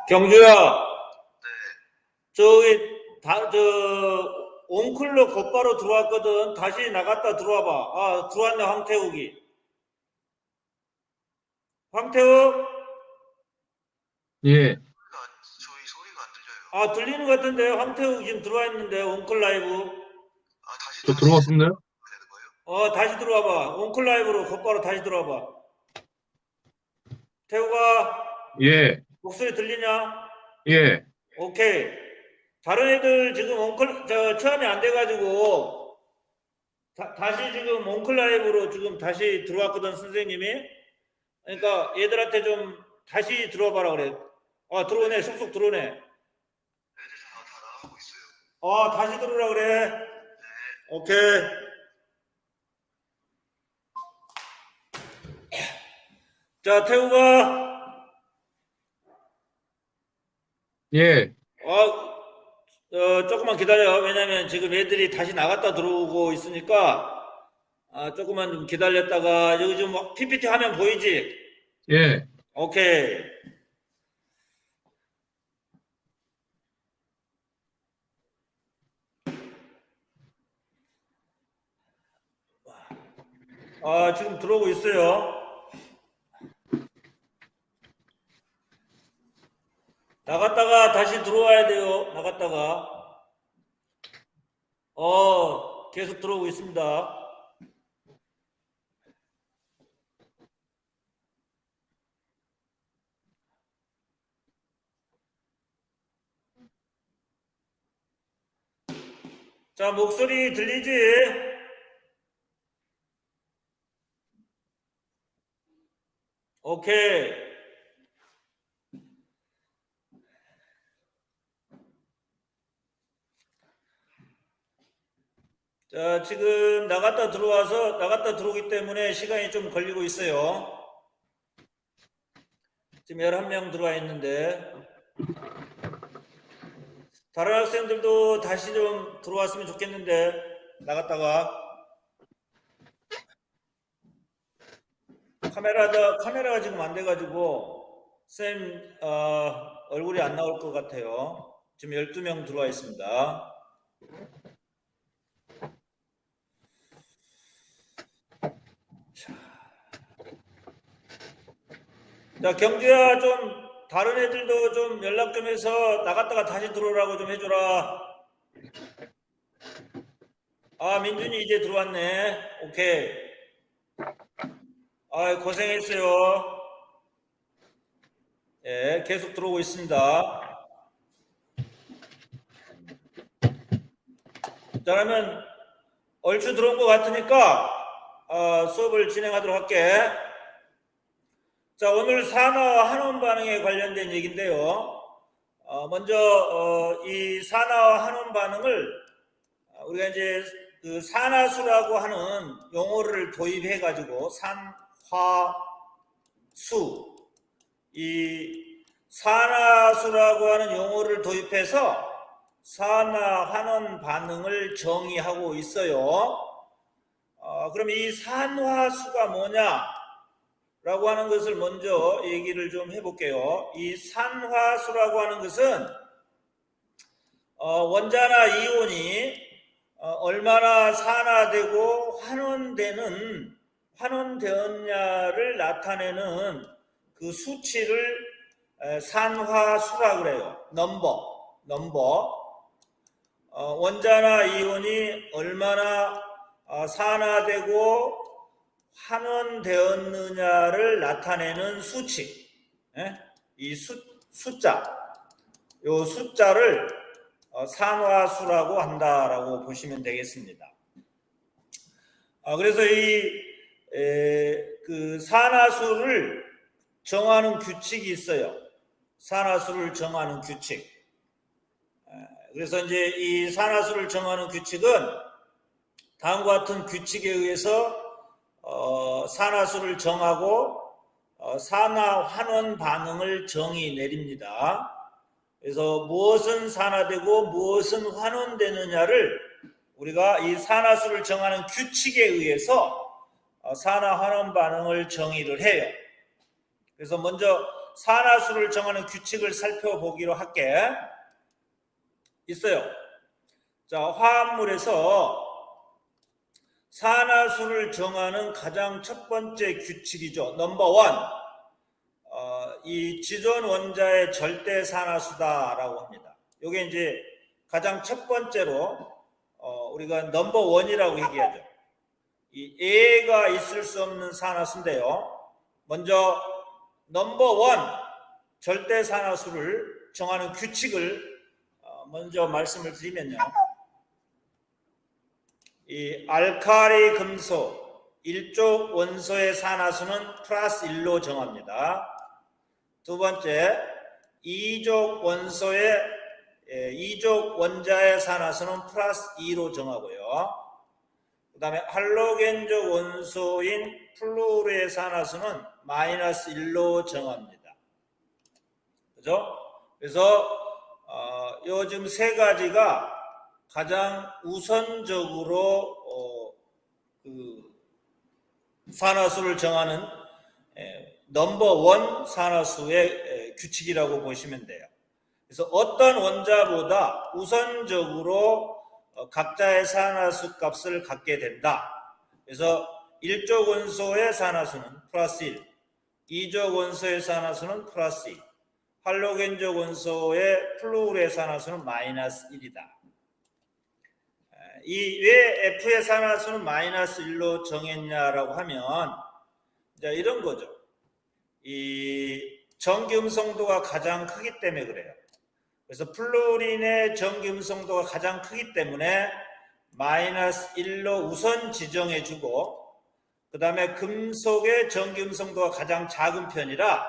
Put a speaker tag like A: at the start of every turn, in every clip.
A: 경주야,
B: 네.
A: 저기 온클로 곧바로 들어왔거든. 다시 나갔다 들어와봐. 아, 들어왔네. 황태욱이. 황태욱?
B: 예.
C: 저희 소리가 안 들려요.
A: 아, 들리는 것 같은데. 황태욱 지금 들어와 있는데. 온클 라이브.
B: 저 들어왔었나요?
C: 되는 거예요?
A: 다시 들어와봐. 온클 라이브로 곧바로 다시 들어와봐. 태욱아,
B: 예.
A: 목소리 들리냐?
B: 예.
A: 오케이. 다른 애들 지금 처음에 안 돼가지고 다시 지금 온클 라이브로 지금 다시 들어왔거든, 선생님이. 그러니까 얘들한테 좀 다시 들어봐라 그래. 아, 들어오네. 쏙쏙 들어오네.
C: 애들 다 나가고 있어요.
A: 아, 다시 들어오라 그래. 오케이. 자, 태우가.
B: 예.
A: 조금만 기다려. 왜냐면 지금 애들이 다시 나갔다 들어오고 있으니까 조금만 좀 기다렸다가 여기 좀 PPT 화면 보이지?
B: 예.
A: 오케이. 지금 들어오고 있어요. 나갔다가 다시 들어와야 돼요. 나갔다가. 계속 들어오고 있습니다. 자, 목소리 들리지? 오케이. 자, 지금 나갔다 들어오기 때문에 시간이 좀 걸리고 있어요. 지금 11명 들어와 있는데, 다른 학생들도 다시 좀 들어왔으면 좋겠는데, 나갔다가. 카메라가 지금 안 돼가지고, 쌤, 얼굴이 안 나올 것 같아요. 지금 12명 들어와 있습니다. 자, 경주야, 좀 다른 애들도 좀 연락 좀 해서 나갔다가 다시 들어오라고 좀 해줘라. 민준이 이제 들어왔네. 오케이. 고생했어요. 예, 계속 들어오고 있습니다. 자, 그러면 얼추 들어온 것 같으니까 수업을 진행하도록 할게. 자, 오늘 산화와 한원 반응에 관련된 얘기인데요. 먼저 이 산화와 한원 반응을 우리가 이제 그 산화수라고 하는 용어를 도입해 가지고 산화수, 이 산화수라고 하는 용어를 도입해서 산화환원 반응을 정의하고 있어요. 그럼 이 산화수가 뭐냐? 라고 하는 것을 먼저 얘기를 좀 해볼게요. 이 산화수라고 하는 것은 원자나 이온이 얼마나 산화되고 환원되었냐를 나타내는 그 수치를 산화수라고 그래요. 넘버. 원자나 이온이 얼마나 산화되고 환원되었느냐를 나타내는 수치. 이 숫자. 요 숫자를 산화수라고 한다라고 보시면 되겠습니다. 그래서 그 산화수를 정하는 규칙이 있어요. 산화수를 정하는 규칙. 그래서 이제 이 산화수를 정하는 규칙은 다음과 같은 규칙에 의해서 산화수를 정하고 산화환원 반응을 정의 내립니다. 그래서 무엇은 산화되고 무엇은 환원되느냐를 우리가 이 산화수를 정하는 규칙에 의해서 산화환원 반응을 정의를 해요. 그래서 먼저 산화수를 정하는 규칙을 살펴보기로 할게. 있어요. 자, 화합물에서 산화수를 정하는 가장 첫 번째 규칙이죠. 넘버 원. 이 지존 원자의 절대 산화수다라고 합니다. 이게 이제 가장 첫 번째로 우리가 넘버 원이라고 얘기하죠. 이 A가 있을 수 없는 산화수인데요. 먼저 넘버 원 절대 산화수를 정하는 규칙을 먼저 말씀을 드리면요. 이 알칼리 금속 1족 원소의 산화수는 플러스 1로 정합니다. 두 번째, 2족 원소의 2족 원자의 산화수는 플러스 2로 정하고요. 그 다음에 할로겐족 원소인 플루오르의 산화수는 마이너스 1로 정합니다. 그죠? 그래서 요즘 세 가지가 가장 우선적으로 그 산화수를 정하는 넘버 원 산화수의 규칙이라고 보시면 돼요. 그래서 어떤 원자보다 우선적으로 각자의 산화수 값을 갖게 된다. 그래서 1족 원소의 산화수는 플러스 1, 2족 원소의 산화수는 플러스 2, 할로겐족 원소의 플루오르의 산화수는 마이너스 1이다. 왜 F의 산화수는 마이너스 1로 정했냐라고 하면 이런 거죠. 이 전기음성도가 가장 크기 때문에 그래요. 그래서 플루오린의 전기음성도가 가장 크기 때문에 마이너스 1로 우선 지정해주고, 그 다음에 금속의 전기음성도가 가장 작은 편이라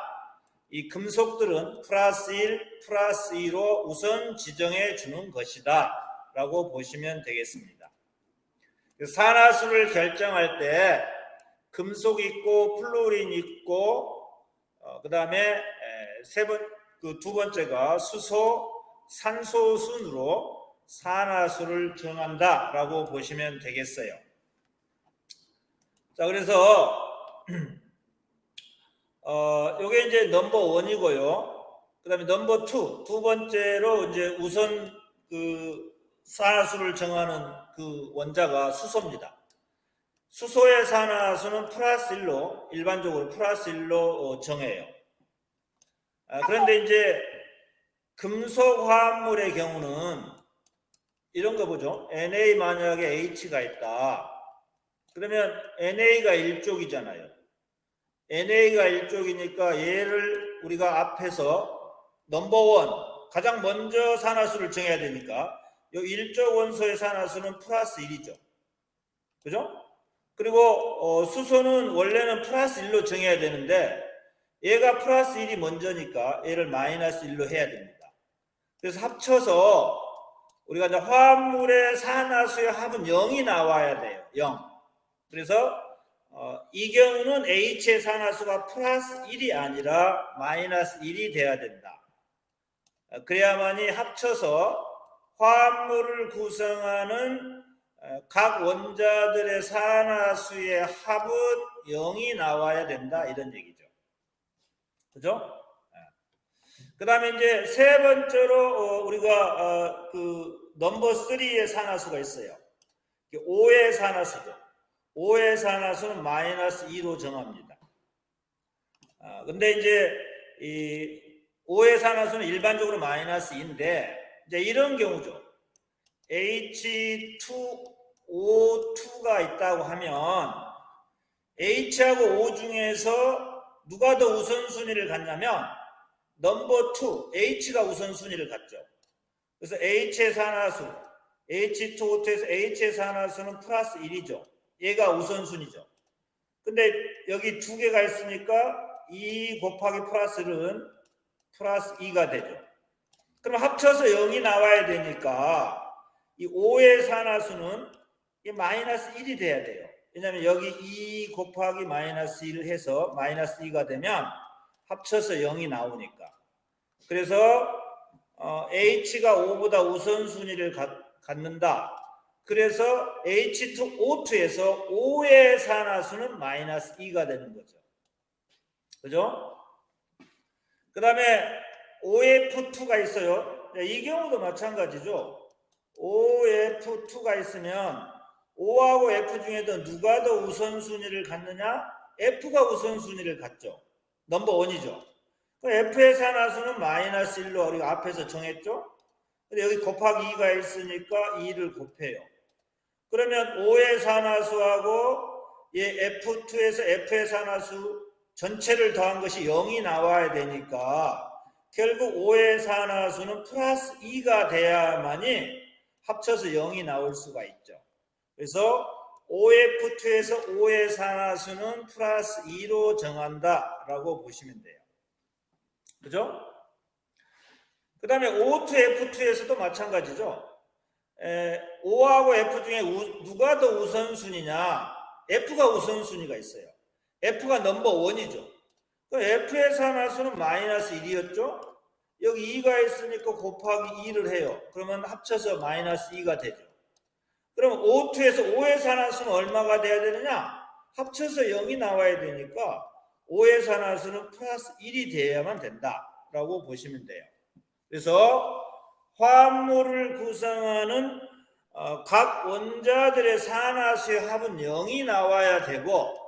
A: 이 금속들은 플러스 1, 플러스 2로 우선 지정해 주는 것이다 라고 보시면 되겠습니다. 산화수를 결정할 때 금속 있고 플루오린 있고 그 다음에 두 번째가 수소, 산소 순으로 산화수를 정한다 라고 보시면 되겠어요. 자, 그래서 요게 이제 넘버 원이고요. 그 다음에 넘버 투, 두 번째로 이제 우선 그 산화수를 정하는 그 원자가 수소입니다. 수소의 산화수는 플러스 1로, 일반적으로 플러스 1로 정해요. 그런데 이제 금속 화합물의 경우는 이런 거 보죠. Na 만약에 H가 있다. 그러면 NA가 1족이잖아요. NA가 1족이니까 얘를 우리가 앞에서 넘버 원, 가장 먼저 산화수를 정해야 되니까 이 1족 원소의 산화수는 플러스 1이죠. 그죠? 그리고 수소는 원래는 플러스 1로 정해야 되는데 얘가 플러스 1이 먼저니까 얘를 마이너스 1로 해야 됩니다. 그래서 합쳐서 우리가 이제 화합물의 산화수의 합은 0이 나와야 돼요. 0. 그래서 이 경우는 H의 산화수가 플러스 1이 아니라 마이너스 1이 돼야 된다. 그래야만이 합쳐서 화합물을 구성하는 각 원자들의 산화수의 합은 0이 나와야 된다 이런 얘기죠. 그죠? 그 다음에 이제 세 번째로 우리가 그 넘버 3의 산화수가 있어요. 5의 산화수죠. 5의 산화수는 마이너스 2로 정합니다. 근데 이제 이 5의 산화수는 일반적으로 마이너스 2인데 이제 이런 경우죠. H2O2가 있다고 하면 H하고 O 중에서 누가 더 우선순위를 갖냐면 넘버 2, H가 우선순위를 갖죠. 그래서 H의 산화수, H2O2에서 H의 산화수는 플러스 1이죠. 얘가 우선순위죠. 근데 여기 두 개가 있으니까 2 곱하기 플러스 1은 플러스 2가 되죠. 그럼 합쳐서 0이 나와야 되니까 이 5의 산화수는 이 마이너스 1이 돼야 돼요. 왜냐하면 여기 2 곱하기 마이너스 1을 해서 마이너스 2가 되면 합쳐서 0이 나오니까. 그래서 H가 5보다 우선순위를 갖는다. 그래서 H2O2에서 5의 산화수는 마이너스 2가 되는 거죠. 그죠? 그 다음에 OF2가 있어요. 이 경우도 마찬가지죠. OF2가 있으면 O하고 F 중에도 누가 더 우선순위를 갖느냐? F가 우선순위를 갖죠. 넘버 원이죠. F의 산화수는 마이너스 1로 우리가 앞에서 정했죠. 근데 여기 곱하기 2가 있으니까 2를 곱해요. 그러면 O의 산화수하고 F2에서 F의 산화수 전체를 더한 것이 0이 나와야 되니까 결국 O의 산화수는 플러스 2가 돼야만이 합쳐서 0이 나올 수가 있죠. 그래서 OF2에서 O의 산화수는 플러스 2로 정한다라고 보시면 돼요. 그죠? 그 다음에 O2F2에서도 마찬가지죠. O하고 F 중에 누가 더 우선순위냐? F가 우선순위가 있어요. F가 넘버 원이죠. F의 산화수는 마이너스 1이었죠. 여기 2가 있으니까 곱하기 2를 해요. 그러면 합쳐서 마이너스 2가 되죠. 그럼 O2에서 O의 산화수는 얼마가 돼야 되느냐? 합쳐서 0이 나와야 되니까 O의 산화수는 플러스 1이 돼야만 된다라고 보시면 돼요. 그래서 화합물을 구성하는 각 원자들의 산화수의 합은 0이 나와야 되고,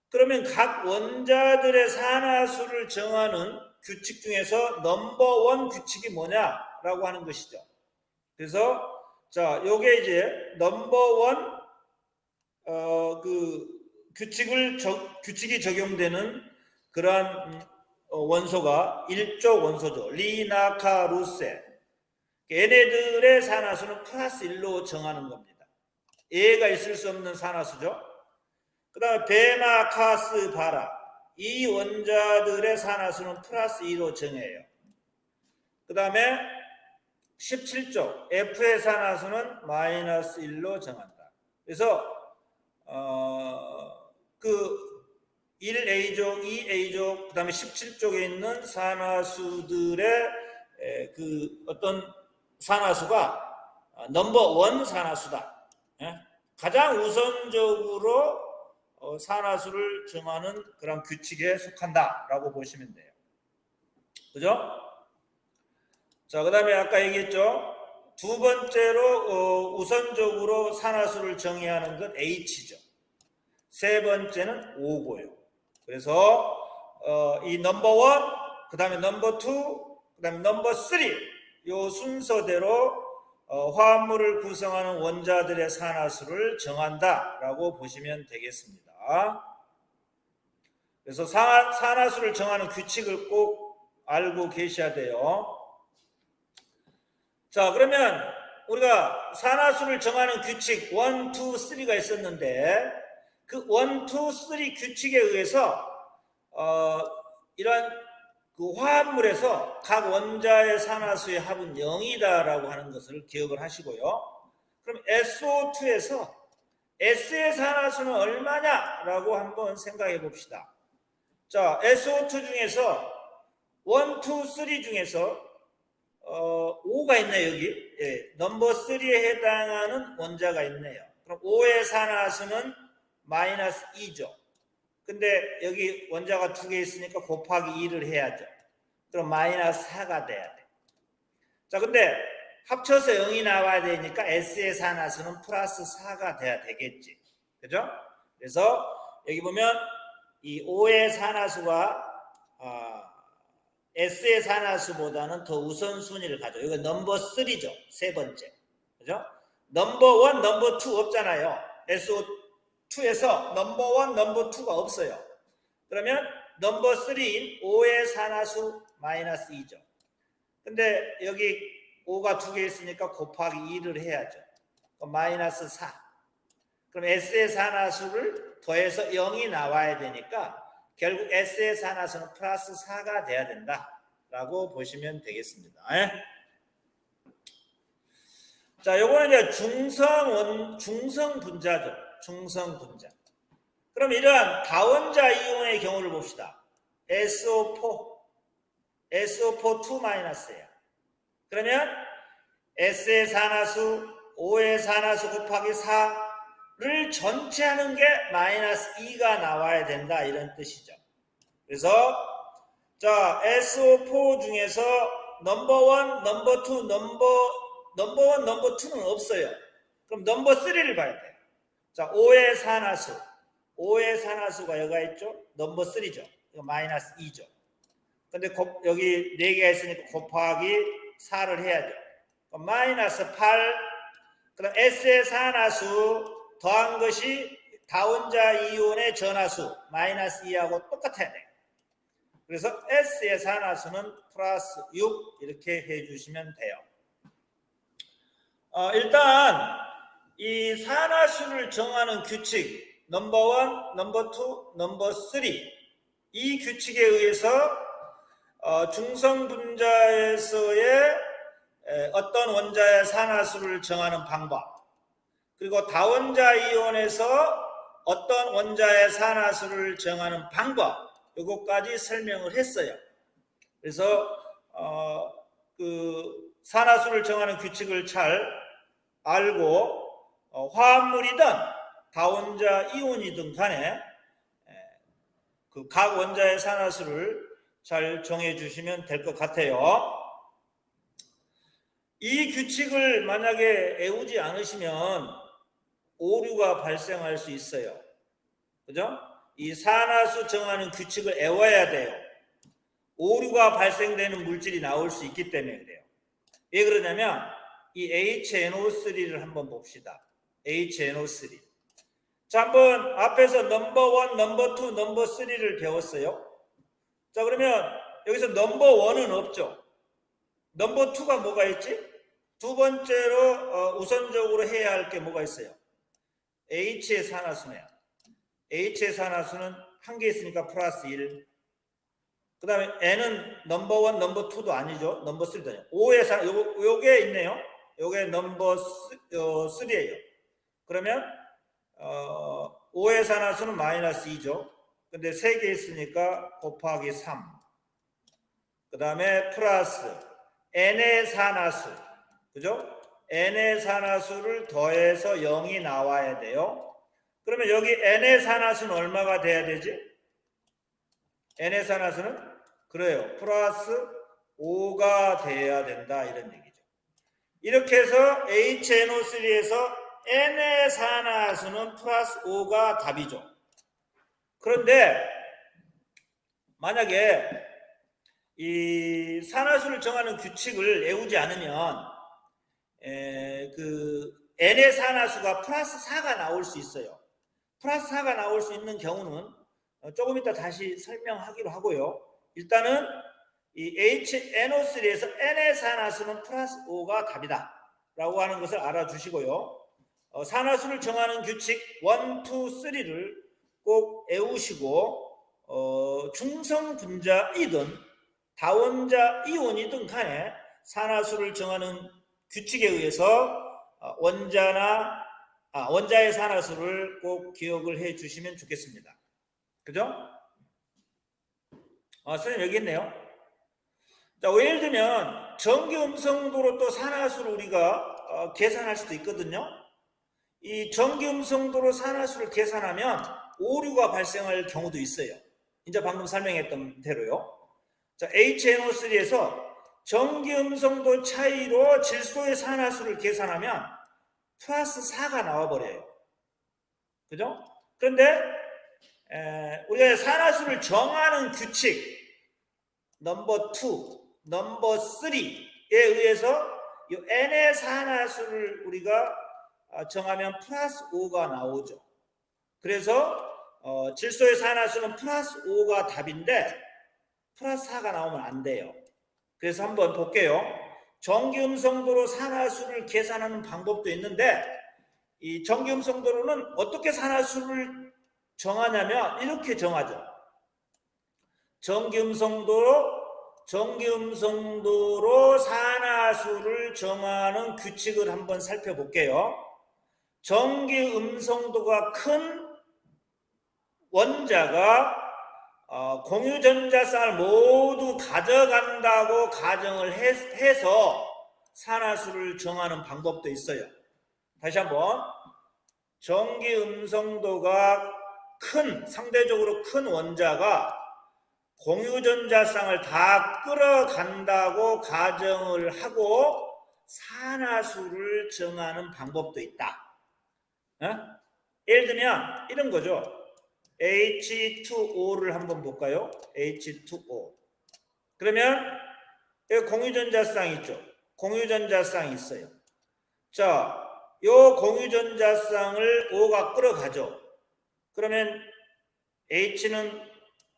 A: 그러면 각 원자들의 산화수를 정하는 규칙 중에서 넘버원 규칙이 뭐냐라고 하는 것이죠. 그래서 자, 요게 이제 넘버원 그 규칙이 적용되는 그러한 원소가 일조 원소죠. 리나카루세. 얘네들의 산화수는 플러스 1로 정하는 겁니다. 얘가 있을 수 없는 산화수죠. 그 다음에 베나카스 바라. 이 원자들의 산화수는 플러스 2로 정해요. 그 다음에 17조 F의 산화수는 마이너스 1로 정한다. 그래서 그 1A족, 2A족, 그 다음에 17쪽에 있는 산화수들의 그 어떤 산화수가 넘버원 산화수다. 가장 우선적으로 산화수를 정하는 그런 규칙에 속한다라고 보시면 돼요. 그죠? 자, 그 다음에 아까 얘기했죠. 두 번째로 우선적으로 산화수를 정의하는 건 H죠. 세 번째는 O고요. 그래서 이 넘버 1, 그 다음에 넘버 2, 그 다음에 넘버 3 요 순서대로 화합물을 구성하는 원자들의 산화수를 정한다라고 보시면 되겠습니다. 그래서 산화수를 정하는 규칙을 꼭 알고 계셔야 돼요. 자, 그러면 우리가 산화수를 정하는 규칙 1, 2, 3가 있었는데 그 1, 2, 3 규칙에 의해서 이러한 그 화합물에서 각 원자의 산화수의 합은 0이다라고 하는 것을 기억을 하시고요. 그럼 SO2에서 S의 산화수는 얼마냐라고 한번 생각해 봅시다. 자, SO2 중에서 1, 2, 3 중에서 5가 있네요. 여기 넘버 3에 해당하는 원자가 있네요. 그럼 5의 산화수는 마이너스 2죠. 근데 여기 원자가 2개 있으니까 곱하기 2를 해야죠. 그럼 마이너스 4가 돼야 돼. 자, 근데 합쳐서 0이 나와야 되니까 S의 산화수는 플러스 4가 돼야 되겠지. 그죠? 그래서 여기 보면 이 O의 산화수가 S의 산화수보다는 더 우선순위를 가져. 이거 넘버 3죠. 세 번째. 그죠? 넘버 1, 넘버 2 없잖아요. SO2에서 넘버 1, 넘버 2가 없어요. 그러면 넘버 3인 O의 산화수 마이너스 2죠. 근데 여기 O가 2개 있으니까 곱하기 2를 해야죠. 그럼 마이너스 4. 그럼 S의 산화수를 더해서 0이 나와야 되니까 결국 S의 산화수는 플러스 4가 돼야 된다라고 보시면 되겠습니다. 자, 요거는 이제 중성 분자죠. 중성 분자. 그럼 이러한 다원자 이온의 경우를 봅시다. SO4 2-야. 그러면 S의 산화수, O의 산화수 곱하기 4를 전체 하는 게 마이너스 2가 나와야 된다 이런 뜻이죠. 그래서 자, SO4 중에서 넘버 1, 넘버 2, 넘버 1, 넘버 2는 없어요. 그럼 넘버 3를 봐야 돼요. 자, 5의 산화수. 5의 산화수가 여기가 있죠? 넘버 3죠. 이거 마이너스 2죠. 근데 여기 4개가 있으니까 곱하기 4를 해야죠. 마이너스 8. 그럼 S의 산화수 더한 것이 다원자 이온의 전화수 마이너스 2하고 똑같아야 돼요. 그래서 S의 산화수는 플러스 6 이렇게 해주시면 돼요. 일단 이 산화수를 정하는 규칙 넘버 1, 넘버 2, 넘버 3 이 규칙에 의해서 중성 분자에서의 어떤 원자의 산화수를 정하는 방법, 그리고 다원자 이온에서 어떤 원자의 산화수를 정하는 방법, 이것까지 설명을 했어요. 그래서 그 산화수를 정하는 규칙을 잘 알고 화합물이든 다원자 이온이든 간에 그 각 원자의 산화수를 잘 정해 주시면 될 것 같아요. 이 규칙을 만약에 외우지 않으시면 오류가 발생할 수 있어요. 그죠? 이 산화수 정하는 규칙을 외워야 돼요. 오류가 발생되는 물질이 나올 수 있기 때문에 그래요. 왜 그러냐면 이 HNO3를 한번 봅시다. HNO3. 자, 한번 앞에서 넘버 1, 넘버 2, 넘버 3를 배웠어요. 자, 그러면 여기서 넘버 1은 없죠. 넘버 2가 뭐가 있지? 두 번째로 우선적으로 해야 할 게 뭐가 있어요? H의 산화수네요. H의 산화수는 한 개 있으니까 플러스 1. 그 다음에 N은 넘버 1, 넘버 2도 아니죠. 넘버 3도 아니죠. 5의 산화, 요게 있네요. 요게 넘버 3예요. 그러면 5의 산화수는 마이너스 2죠. 근데 3개 있으니까 곱하기 3. 그 다음에 플러스 N의 산화수. 그죠? N의 산화수를 더해서 0이 나와야 돼요. 그러면 여기 N의 산화수는 얼마가 돼야 되지? N의 산화수는? 그래요. 플러스 5가 돼야 된다. 이런 얘기죠. 이렇게 해서 HNO3에서 N의 산화수는 플러스 5가 답이죠. 그런데 만약에 이 산화수를 정하는 규칙을 외우지 않으면 그 N의 산화수가 플러스 4가 나올 수 있어요. 플러스 4가 나올 수 있는 경우는 조금 이따 다시 설명하기로 하고요. 일단은 이 HNO3에서 N의 산화수는 플러스 5가 답이다 라고 하는 것을 알아주시고요. 산화수를 정하는 규칙 1, 2, 3를 꼭 외우시고 중성 분자이든 다원자 이온이든 간에 산화수를 정하는 규칙에 의해서 원자의 산화수를 꼭 기억을 해 주시면 좋겠습니다. 그죠? 선생님 여기 있네요. 자, 예를 들면 전기 음성도로 또 산화수를 우리가 계산할 수도 있거든요. 이 전기 음성도로 산화수를 계산하면 오류가 발생할 경우도 있어요. 이제 방금 설명했던 대로요. 자, HNO3에서 전기 음성도 차이로 질소의 산화수를 계산하면 플러스 4가 나와버려요. 그죠? 그런데 우리가 산화수를 정하는 규칙 넘버 2, 넘버 3에 의해서 이 N의 산화수를 우리가 정하면 플러스 5가 나오죠. 그래서 질소의 산화수는 플러스 5가 답인데 플러스 4가 나오면 안 돼요. 그래서 한번 볼게요. 전기 음성도로 산화수를 계산하는 방법도 있는데 이 전기 음성도로는 어떻게 산화수를 정하냐면 이렇게 정하죠. 전기 음성도로 산화수를 정하는 규칙을 한번 살펴볼게요. 전기 음성도가 큰 원자가 공유 전자쌍을 모두 가져간다고 가정을 해서 산화수를 정하는 방법도 있어요. 다시 한번 전기 음성도가 상대적으로 큰 원자가 공유전자쌍을 다 끌어간다고 가정을 하고 산화수를 정하는 방법도 있다. 예를 들면 이런 거죠. H2O를 한번 볼까요? H2O. 그러면 여기 공유전자쌍 있죠. 공유전자쌍이 있어요. 자, 요 공유전자쌍을 O가 끌어가죠. 그러면 H는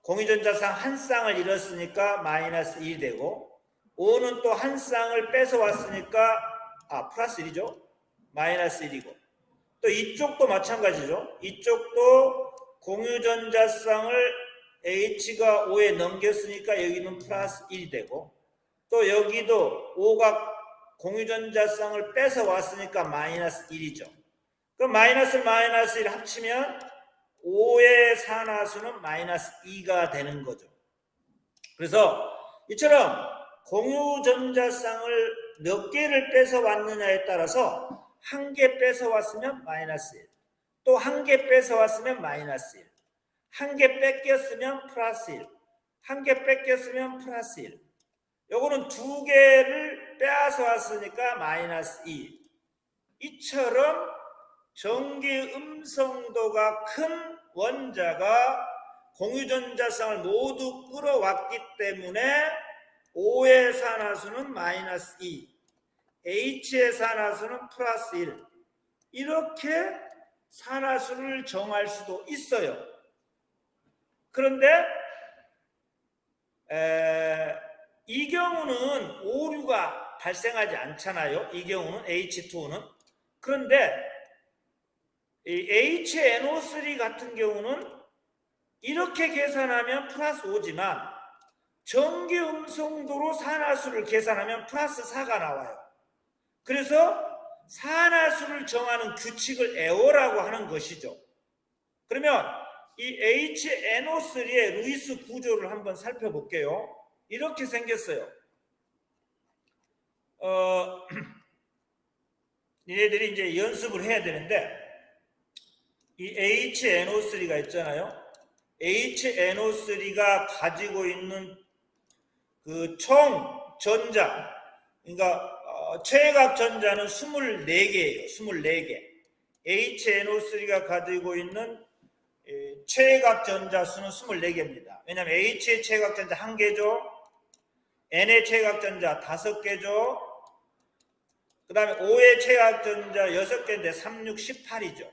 A: 공유전자쌍 한 쌍을 잃었으니까 마이너스 1이 되고, O는 또 한 쌍을 뺏어왔으니까 플러스 1이죠. 마이너스 1이고, 또 이쪽도 마찬가지죠. 이쪽도 공유전자쌍을 H가 O에 넘겼으니까 여기는 플러스 1이 되고, 또 여기도 O가 공유전자쌍을 뺏어왔으니까 마이너스 1이죠. 그럼 마이너스 1 합치면 5의 산화수는 마이너스 2가 되는 거죠. 그래서 이처럼 공유전자쌍을 몇 개를 뺏어왔느냐에 따라서 한 개 뺏어왔으면 마이너스 1, 또 한 개 뺏어왔으면 마이너스 1, 한 개 뺏겼으면 플러스 1, 한 개 뺏겼으면 플러스 1. 요거는 두 개를 빼앗아 왔으니까 마이너스 2. 이처럼 전기 음성도가 큰 원자가 공유전자쌍을 모두 끌어왔기 때문에 O의 산화수는 마이너스 2, H의 산화수는 플러스 1. 이렇게 산화수를 정할 수도 있어요. 그런데 이 경우는 오류가 발생하지 않잖아요. 이 경우는 H2O는. 그런데 이 HNO3 같은 경우는 이렇게 계산하면 플러스 5지만 전기 음성도로 산화수를 계산하면 플러스 4가 나와요. 그래서 산화수를 정하는 규칙을 에어라고 하는 것이죠. 그러면 이 HNO3의 루이스 구조를 한번 살펴볼게요. 이렇게 생겼어요. 얘네들이 이제 연습을 해야 되는데, 이 HNO3가 있잖아요. HNO3가 가지고 있는 그 총 전자, 그러니까 최외각 전자는 24개예요. 24개. HNO3가 가지고 있는 최외각 전자 수는 24개입니다. 왜냐하면 H의 최외각 전자 1개죠. N의 최외각 전자 5개죠. 그 다음에 O의 최외각 전자 6개인데 3, 6, 18이죠.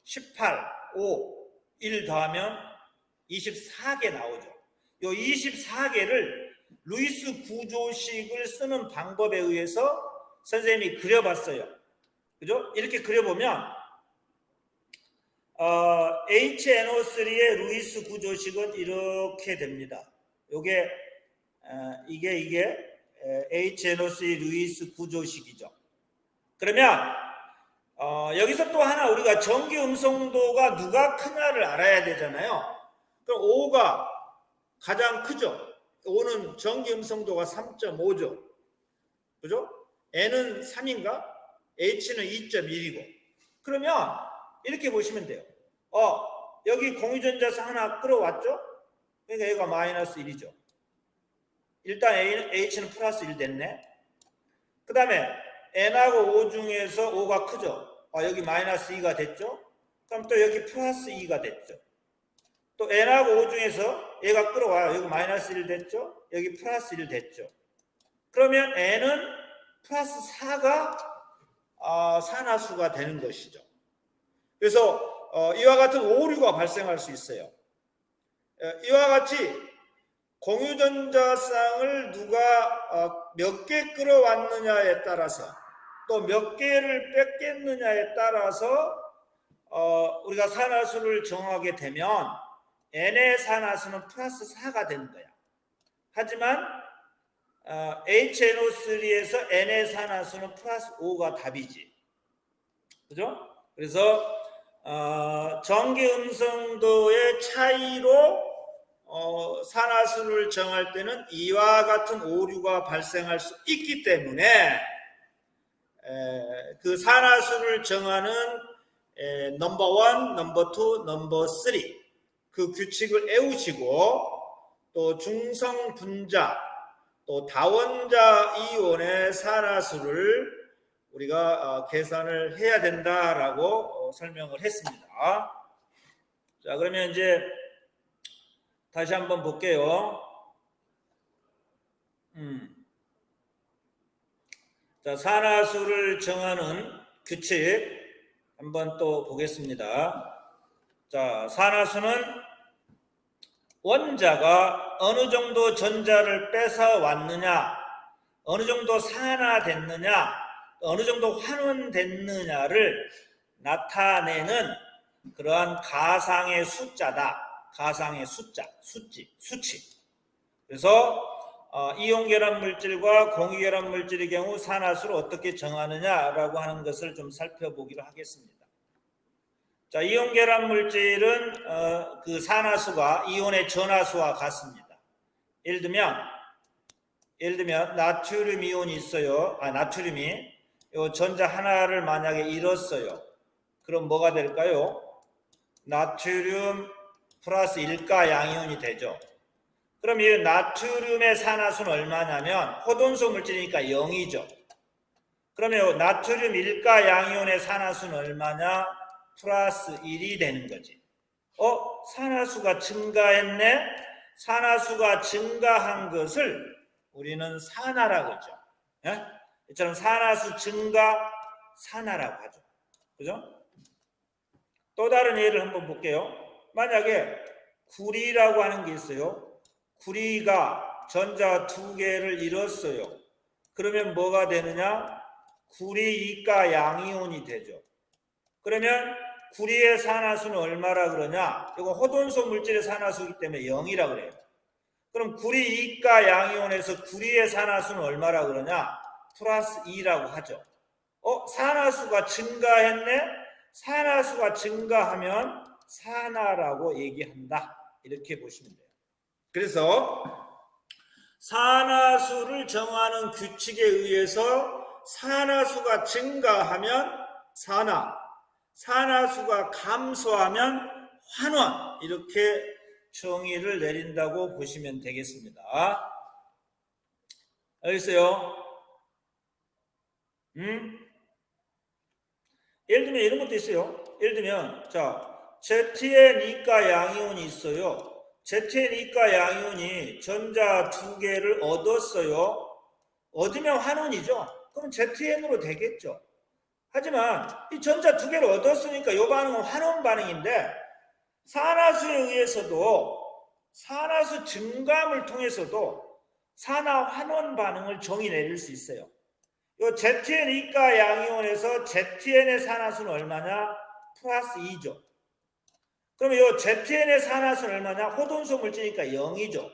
A: 18, 5, 1 더하면 24개 나오죠. 이 24개를 루이스 구조식을 쓰는 방법에 의해서 선생님이 그려봤어요. 그죠? 이렇게 그려보면 HNO3의 루이스 구조식은 이렇게 됩니다. 이게 HNO3 루이스 구조식이죠. 그러면 여기서 또 하나 우리가 전기 음성도가 누가 크냐를 알아야 되잖아요. 그럼 O가 가장 크죠. O는 전기 음성도가 3.5죠. 그죠? N은 3인가? H는 2.1이고. 그러면 이렇게 보시면 돼요. 여기 공유전자쌍 하나 끌어왔죠? 그러니까 얘가 마이너스 1이죠. 일단 H는 플러스 1 됐네. 그 다음에 N하고 O 중에서 O가 크죠? 여기 마이너스 2가 됐죠? 그럼 또 여기 플러스 2가 됐죠. 또 N하고 O 중에서 얘가 끌어와요. 여기 마이너스 1 됐죠? 여기 플러스 1 됐죠. 그러면 N은 플러스 4가 산화수가 되는 것이죠. 그래서 이와 같은 오류가 발생할 수 있어요. 이와 같이 공유전자쌍을 누가 몇 개 끌어왔느냐에 따라서 또 몇 개를 뺏겠느냐에 따라서 우리가 산화수를 정하게 되면 N의 산화수는 플러스 4가 되는 거야. 하지만 HNO3에서 N의 산화수는 플러스 5가 답이지. 그죠? 그래서 전기 음성도의 차이로 산화수를 정할 때는 이와 같은 오류가 발생할 수 있기 때문에 그 산화수를 정하는 넘버 1, 넘버 2, 넘버 3 그 규칙을 외우시고, 또 중성 분자, 또 다원자 이온의 산화수를 우리가 계산을 해야 된다라고 설명을 했습니다. 자, 그러면 이제 다시 한번 볼게요. 자, 산화수를 정하는 규칙 한번 또 보겠습니다. 자, 산화수는 원자가 어느 정도 전자를 뺏어 왔느냐, 어느 정도 산화됐느냐, 어느 정도 환원됐느냐를 나타내는 그러한 가상의 숫자다. 가상의 숫자, 수치. 그래서 이온결합 물질과 공유결합 물질의 경우 산화수를 어떻게 정하느냐라고 하는 것을 좀 살펴보기로 하겠습니다. 자, 이온결합 물질은 그 산화수가 이온의 전하수와 같습니다. 예를 들면 나트륨 이온이 있어요. 나트륨이 이 전자 하나를 만약에 잃었어요. 그럼 뭐가 될까요? 나트륨 플러스 1가 양이온이 되죠. 그럼 이 나트륨의 산화수는 얼마냐면 호돈소 물질이니까 0이죠. 그러면 나트륨 1가 양이온의 산화수는 얼마냐? 플러스 1이 되는 거지. 산화수가 증가했네? 산화수가 증가한 것을 우리는 산화라고 하죠. 예? 이처럼 산화수 증가, 산화라고 하죠. 그죠? 또 다른 예를 한번 볼게요. 만약에 구리라고 하는 게 있어요. 구리가 전자 2개를 잃었어요. 그러면 뭐가 되느냐? 구리 2가 양이온이 되죠. 그러면 구리의 산화수는 얼마라 그러냐? 이거 호돈소 물질의 산화수이기 때문에 0이라 그래요. 그럼 구리 2가 양이온에서 구리의 산화수는 얼마라 그러냐? 플러스 2라고 하죠. 산화수가 증가했네? 산화수가 증가하면 산화라고 얘기한다. 이렇게 보시면 돼요. 그래서 산화수를 정하는 규칙에 의해서 산화수가 증가하면 산화수가 감소하면 환원, 이렇게 정의를 내린다고 보시면 되겠습니다. 알겠어요? 예를 들면 이런 것도 있어요. 예를 들면 ZN2가 양이온이 있어요. ZN2가 양이온이 전자 2개를 얻었어요. 얻으면 환원이죠. 그럼 ZN으로 되겠죠. 하지만 이 전자 2개를 얻었으니까 이 반응은 환원 반응인데 산화수에 의해서도 산화수 증감을 통해서도 산화 환원 반응을 정의 내릴 수 있어요. 이 ZN2가 양이온에서 ZN의 산화수는 얼마냐? 플러스 2죠. 그럼 이 ZN의 산화수는 얼마냐? 호돈소 물질이니까 0이죠.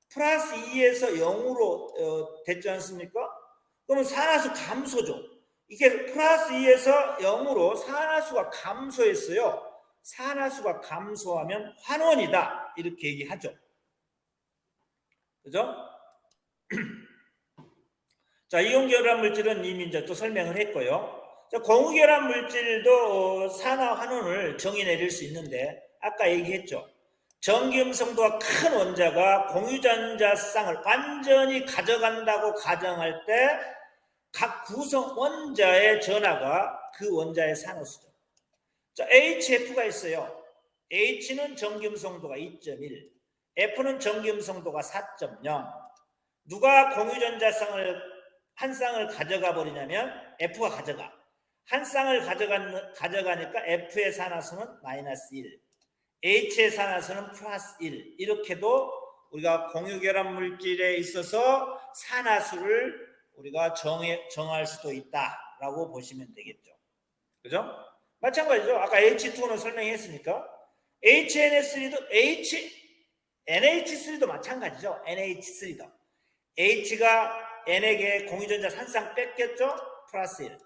A: 플러스 2에서 0으로 됐지 않습니까? 그러면 산화수 감소죠. 이게 플러스 2에서 0으로 산화수가 감소했어요. 산화수가 감소하면 환원이다. 이렇게 얘기하죠. 그죠? 자, 이온결합 물질은 이미 이제 또 설명을 했고요. 자, 공유결합 물질도 산화 환원을 정의 내릴 수 있는데 아까 얘기했죠. 전기음성도가 큰 원자가 공유전자쌍을 완전히 가져간다고 가정할 때 각 구성 원자의 전하가 그 원자의 산화수죠. 자, HF가 있어요. H는 전기음성도가 2.1, F는 전기음성도가 4.0. 누가 공유전자쌍을 한 쌍을 가져가 버리냐면 F가 가져가. 한 쌍을 가져가니까 F의 산화수는 마이너스 1, H의 산화수는 플러스 1. 이렇게도 우리가 공유결합 물질에 있어서 산화수를 우리가 정할 수도 있다라고 보시면 되겠죠. 그죠? 마찬가지죠. 아까 H2는 설명했으니까 NH3도 마찬가지죠. NH3도 H가 N에게 공유전자 한 쌍 뺐겠죠? 플러스 1.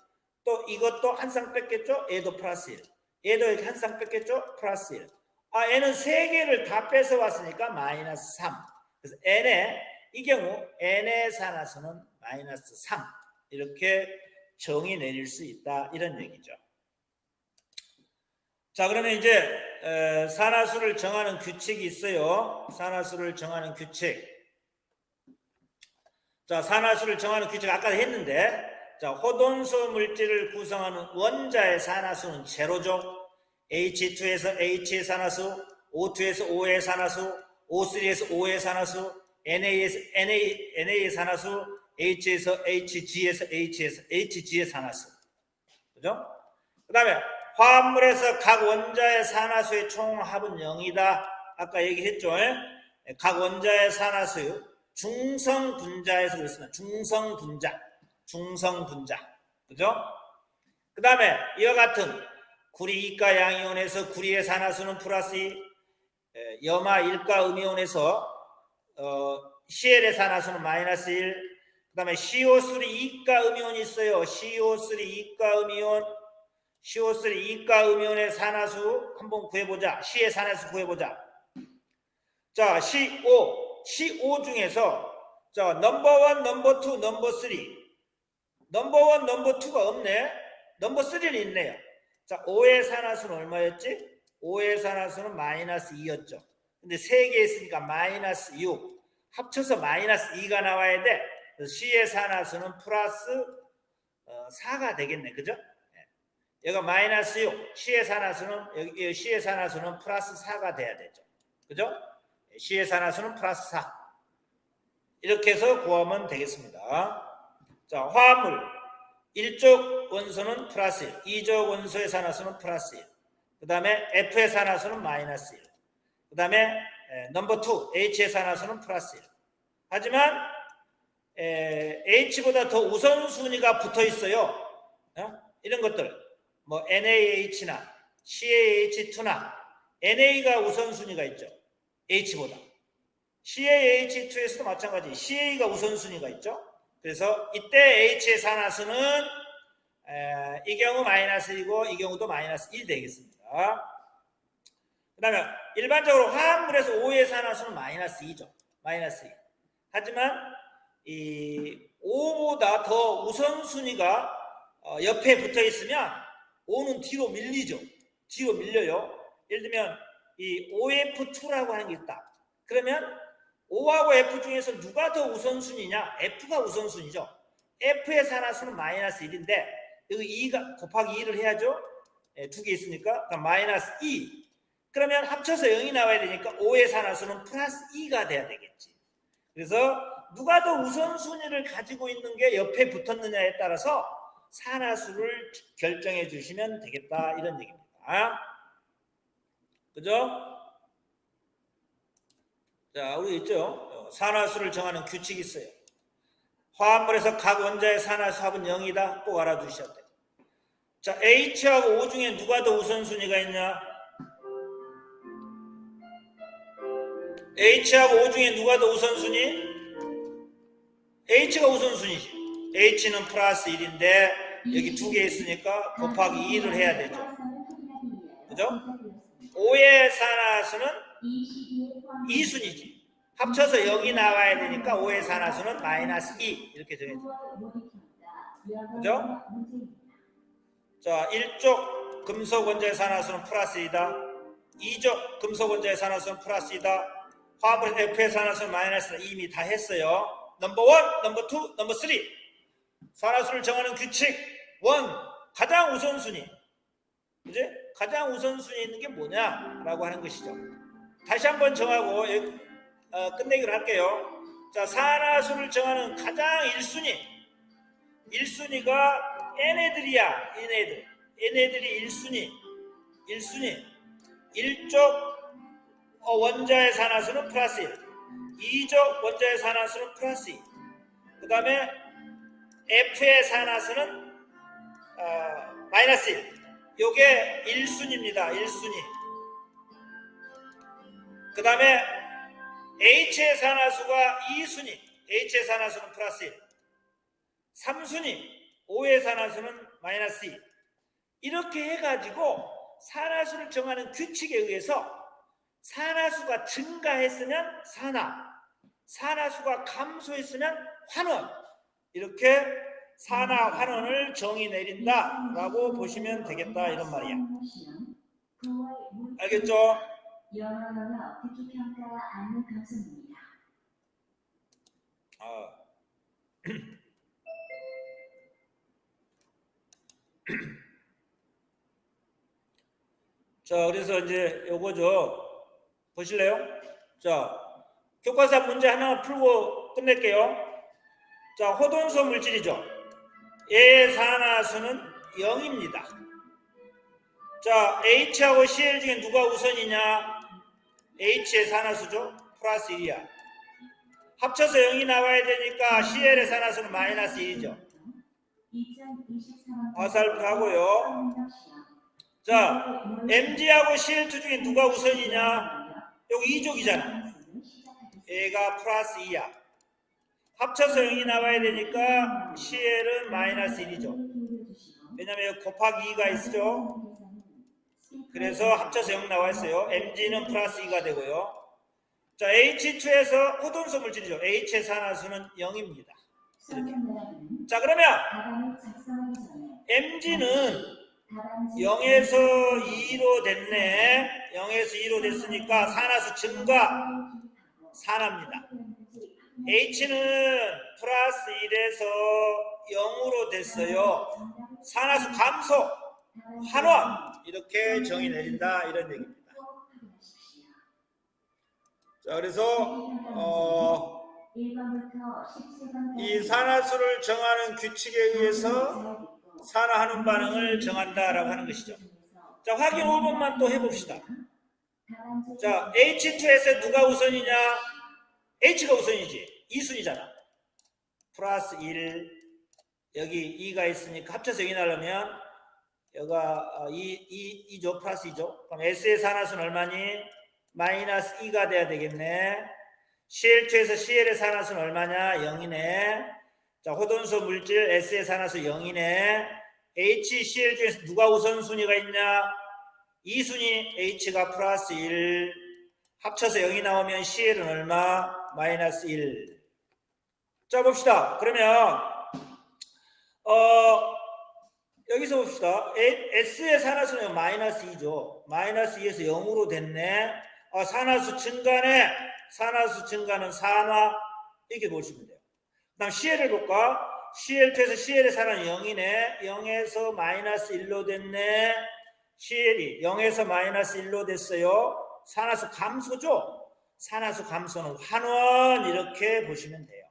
A: 또 이것도 한 쌍 뺐겠죠? 얘도 플러스 1. 얘도 이렇게 한 쌍 뺐겠죠? 플러스 1. N은 3개를 다 뺏어 왔으니까 마이너스 3. 그래서 이 경우 N의 산화수는 마이너스 3. 이렇게 정의 내릴 수 있다. 이런 얘기죠. 자, 그러면 이제 산화수를 정하는 규칙이 있어요. 산화수를 정하는 규칙. 자, 산화수를 정하는 규칙 아까 했는데, 자, 호돈수 물질을 구성하는 원자의 산화수는 제로죠. H2에서 H의 산화수, O2에서 O의 산화수, O3에서 O의 산화수, NA의 산화수, H에서 HG에서 HG의 산화수. 그죠? 그 다음에 화합물에서 각 원자의 산화수의 총합은 0이다. 아까 얘기했죠. 각 원자의 산화수 중성 분자에서 그랬습니다. 중성 분자. 그죠? 그 다음에 이와 같은 구리 2가 양이온에서 구리의 산화수는 플러스 2, 염화 1가 음이온에서 CL의 산화수는 마이너스 1, 그 다음에 CO3 2가 음이온이 있어요. CO3 2가 음이온의 산화수 한번 구해보자. C의 산화수 구해보자. 자, CO 중에서 자, 넘버 1, 넘버 2, 넘버 3. 넘버 1, 넘버 2가 없네. 넘버 3는 있네요. 자, O의 산화수는 얼마였지? O의 산화수는 마이너스 2였죠. 근데 3개 있으니까 마이너스 6. 합쳐서 마이너스 2가 나와야 돼. 그래서 C의 산화수는 플러스 4가 되겠네. 그죠? 여기가 마이너스 6. C의 산화수는 플러스 4가 돼야 되죠. 그죠? C의 산화수는 플러스 4. 이렇게 해서 구하면 되겠습니다. 자, 화합물 1족 원소는 플러스 1, 2족 원소의 산화수는 플러스 1, 그 다음에 F의 산화수는 마이너스 1, 그 다음에 넘버 2 H의 산화수는 플러스 1. 하지만 H보다 더 우선순위가 붙어 있어요. 이런 것들 뭐 NaH나 CaH2나 NA가 우선순위가 있죠. H보다. CaH2에서도 마찬가지 CA가 우선순위가 있죠. 그래서 이때 H의 산화수는 이 경우 마이너스 1이고 이 경우도 마이너스 1 되겠습니다. 그 다음에 일반적으로 화합물에서 O의 산화수는 마이너스 2죠. 마이너스 2. 하지만 이 O보다 더 우선순위가 옆에 붙어 있으면 O는 뒤로 밀리죠. 뒤로 밀려요. 예를 들면 이 OF2라고 하는 게 있다. 그러면 O하고 F 중에서 누가 더 우선순위냐? F가 우선순위죠. F의 산화수는 마이너스 1인데 여기 2가 곱하기 2를 해야죠. 두 개 있으니까 그러니까 마이너스 2. 그러면 합쳐서 0이 나와야 되니까 O의 산화수는 플러스 2가 돼야 되겠지. 그래서 누가 더 우선순위를 가지고 있는 게 옆에 붙었느냐에 따라서 산화수를 결정해 주시면 되겠다. 이런 얘기입니다. 그죠? 자, 우리 있죠? 산화수를 정하는 규칙이 있어요. 화합물에서 각 원자의 산화수 합은 0이다. 꼭 알아두셔야 돼요. 자, H하고 O 중에 누가 더 우선순위가 있냐? H하고 O 중에 누가 더 우선순위? H가 우선순위지. H는 플러스 1인데 여기 두 개 있으니까 곱하기 2를 해야 되죠. 그죠? O의 산화수는 2순위지. 합쳐서 0이 나와야 되니까 O의 산화수는 마이너스 2 이렇게 정해져요. 그죠? 자, 1족 금속 원자의 산화수는 플러스 2다. 2족 금속 원자의 산화수는 플러스 2다. 화합물 F의 산화수는 마이너스 2 이미 다 했어요. 넘버 1, 넘버 2, 넘버 3. 산화수를 정하는 규칙 1. 가장 우선순위. 이제 가장 우선순위에 있는 게 뭐냐라고 하는 것이죠. 다시 한번 정하고 끝내기로 할게요. 자, 산화수를 정하는 가장 1순위가 얘네들이야. 얘네들이 1순위. 1족 원자의 산화수는 플러스 1, 2족 원자의 산화수는 플러스 2. 그 다음에 F의 산화수는 마이너스 1. 요게 1순위입니다. 1순위. 그 다음에 H의 산화수가 2순위. H의 산화수는 플러스 1. 3순위. O의 산화수는 마이너스 2. 이렇게 해가지고 산화수를 정하는 규칙에 의해서 산화수가 증가했으면 산화수가 감소했으면 환원. 이렇게 산화 환원을 정의 내린다라고 보시면 되겠다 이런 말이야. 알겠죠?
D: 영어 듣기 평가 안내 방송입니다.
A: 자, 그래서 이제 요거죠. 보실래요? 자, 교과서 문제 하나 풀고 끝낼게요. 자, 호돈소 물질이죠. 얘의 산화수는 0입니다. 자, H하고 Cl 중에 누가 우선이냐? H의 산화수죠. 플러스 1이야. 합쳐서 0이 나와야 되니까 Cl의 산화수는 마이너스 1이죠. 화살표하고요. 자, Mg하고 Cl2 중에 누가 우선이냐? 여기 2족이잖아. 얘가 플러스 2야. 합쳐서 0이 나와야 되니까 Cl은 마이너스 1이죠. 왜냐면 여기 곱하기 2가 있죠. 그래서 합쳐서 0 나와 있어요. Mg는 플러스 2가 되고요. 자, H2에서 호돈소 물질이죠. H의 산화수는 0입니다. 이렇게. 자, 그러면 Mg는 0에서 2로 됐네. 0에서 2로 됐으니까 산화수 증가, 산화입니다. H는 플러스 1에서 0으로 됐어요. 산화수 감소, 환원. 이렇게 정의 내린다. 이런 얘기입니다. 자, 그래서 이 산화수를 정하는 규칙에 의해서 산화하는 반응을 정한다라고 하는 것이죠. 자, 확인 5번만 또 해봅시다. 자, H2에서 누가 우선이냐? H가 우선이지. 2순위잖아. 플러스 1. 여기 2가 있으니까 합쳐서 0이 나려면 여기가 2죠. 플러스 2죠. 그럼 S의 산화수는 얼마니? 마이너스 2가 돼야 되겠네. Cl2에서 Cl의 산화수는 얼마냐? 0이네. 자, 호돈소 물질 S의 산화수 0이네. HCl 중에서 누가 우선순위가 있냐? 2순위 H가 플러스 1. 합쳐서 0이 나오면 Cl은 얼마? 마이너스 1. 자, 봅시다. 그러면 여기서 봅시다. S의 산화수는 마이너스 2죠. 마이너스 2에서 0으로 됐네. 산화수 증가네. 산화수 증가는 산화. 이렇게 보시면 돼요. 그 다음 Cl을 볼까? Cl2에서 Cl의 산화는 0이네. 0에서 마이너스 1로 됐네. Cl이 0에서 마이너스 1로 됐어요. 산화수 감소죠. 산화수 감소는 환원. 이렇게 보시면 돼요.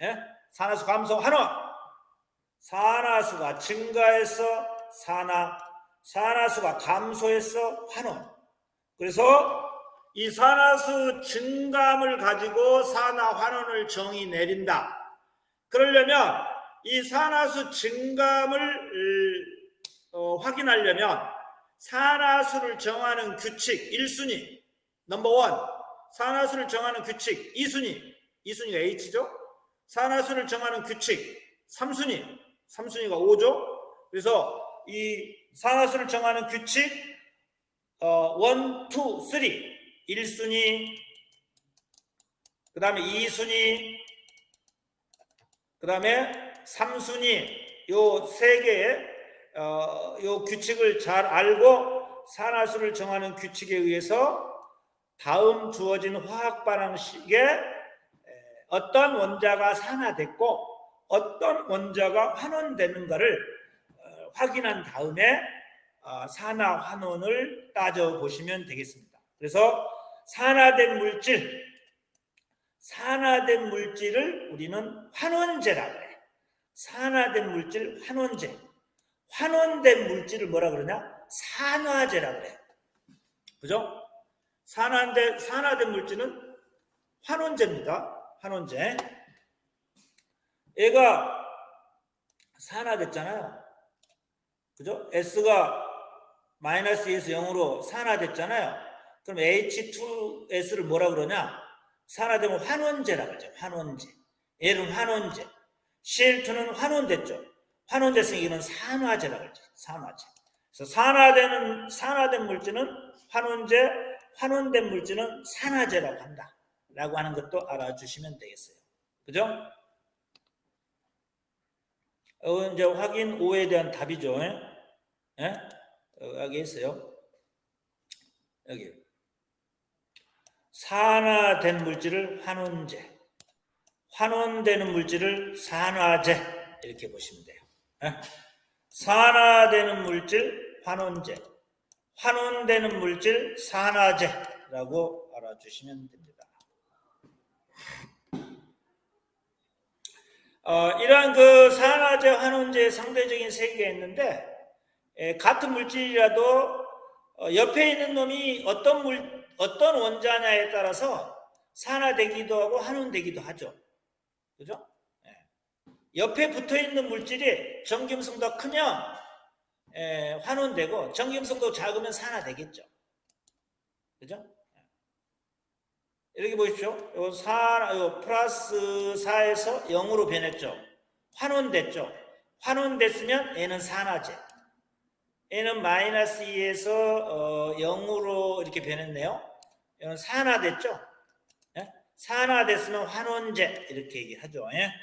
A: 예? 산화수 감소 환원. 산화수가 증가해서 산화, 산화수가 감소해서 환원. 그래서 이 산화수 증감을 가지고 산화 환원을 정의 내린다. 그러려면 이 산화수 증감을 확인하려면 산화수를 정하는 규칙 1순위 넘버 1, 산화수를 정하는 규칙 2순위, 2순위가 H죠. 산화수를 정하는 규칙 3순위, 3순위가 5죠. 그래서 이 산화수를 정하는 규칙 1, 2, 3 1순위, 그 다음에 2순위, 그 다음에 3순위 요 세 개의 요 규칙을 잘 알고 산화수를 정하는 규칙에 의해서 다음 주어진 화학 반응식에 어떤 원자가 산화됐고 어떤 원자가 환원되는가를 확인한 다음에 산화 환원을 따져보시면 되겠습니다. 그래서 산화된 물질을 우리는 환원제라 그래. 산화된 물질 환원제. 환원된 물질을 뭐라 그러냐? 산화제라 그래. 그죠? 산화된 물질은 환원제입니다. 환원제. 얘가 산화됐잖아요. 그죠? S가 마이너스 2에서 0으로 산화됐잖아요. 그럼 H2S를 뭐라 그러냐? 산화되면 환원제라 그러죠. 환원제. 얘는 환원제. Cl2는 환원됐죠. 환원됐으니 이는 산화제라 그러죠. 산화제. 그래서 산화된 물질은 환원제, 환원된 물질은 산화제라고 한다. 라고 하는 것도 알아주시면 되겠어요. 그죠? 이제 확인 5에 대한 답이죠. 예? 여기 있어요. 여기 산화된 물질을 환원제, 환원되는 물질을 산화제 이렇게 보시면 돼요. 산화되는 물질 환원제, 환원되는 물질 산화제라고 알아주시면 됩니다. 이러한 그 산화제, 환원제의 상대적인 세계가 있는데, 같은 물질이라도 옆에 있는 놈이 어떤 원자냐에 따라서 산화되기도 하고 환원되기도 하죠. 그죠? 옆에 붙어 있는 물질이 정김성도 크면 환원되고 정김성도 작으면 산화되겠죠. 그죠? 이렇게 보십시오. 요 플러스 4에서 0으로 변했죠. 환원됐죠. 환원됐으면 얘는 산화제. 얘는 마이너스 2에서 0으로 이렇게 변했네요. 얘는 산화됐죠. 예? 산화됐으면 환원제 이렇게 얘기하죠. 예?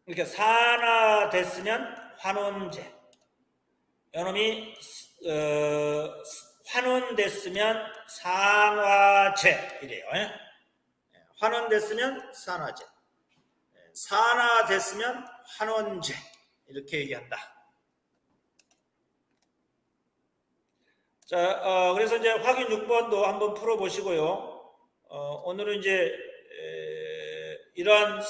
A: 이렇게 산화됐으면 환원제. 요놈이 환원됐으면 산화제 이래요. 예? 환원됐으면 산화제, 산화됐으면 환원제 이렇게 얘기한다. 자, 그래서 이제 확인 6번도 한번 풀어보시고요. 오늘은 이제 이러한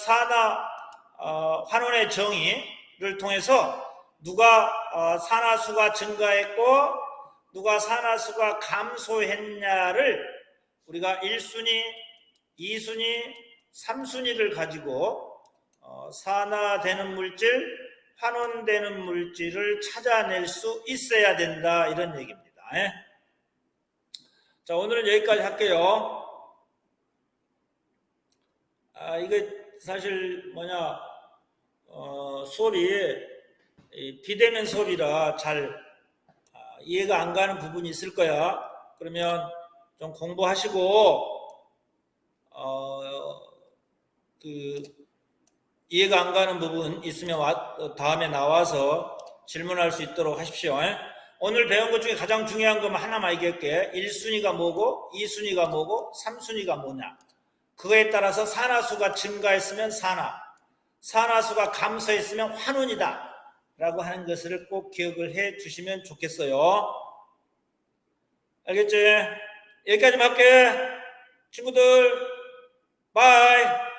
A: 환원의 정의를 통해서 누가 산화수가 증가했고 누가 산화수가 감소했냐를 우리가 1순위, 2순위, 3순위를 가지고 산화되는 물질, 환원되는 물질을 찾아낼 수 있어야 된다 이런 얘기입니다. 자, 오늘은 여기까지 할게요. 이게 사실 수업이 비대면 수업이라 잘 이해가 안 가는 부분이 있을 거야. 그러면 좀 공부하시고 이해가 안 가는 부분 있으면 다음에 나와서 질문할 수 있도록 하십시오. 오늘 배운 것 중에 가장 중요한 것만 하나만 얘기할게. 1순위가 뭐고 2순위가 뭐고 3순위가 뭐냐. 그거에 따라서 산화수가 증가했으면 산화수가 감소했으면 환원이다 라고 하는 것을 꼭 기억을 해 주시면 좋겠어요. 알겠지? 여기까지만 할게. 친구들 바이.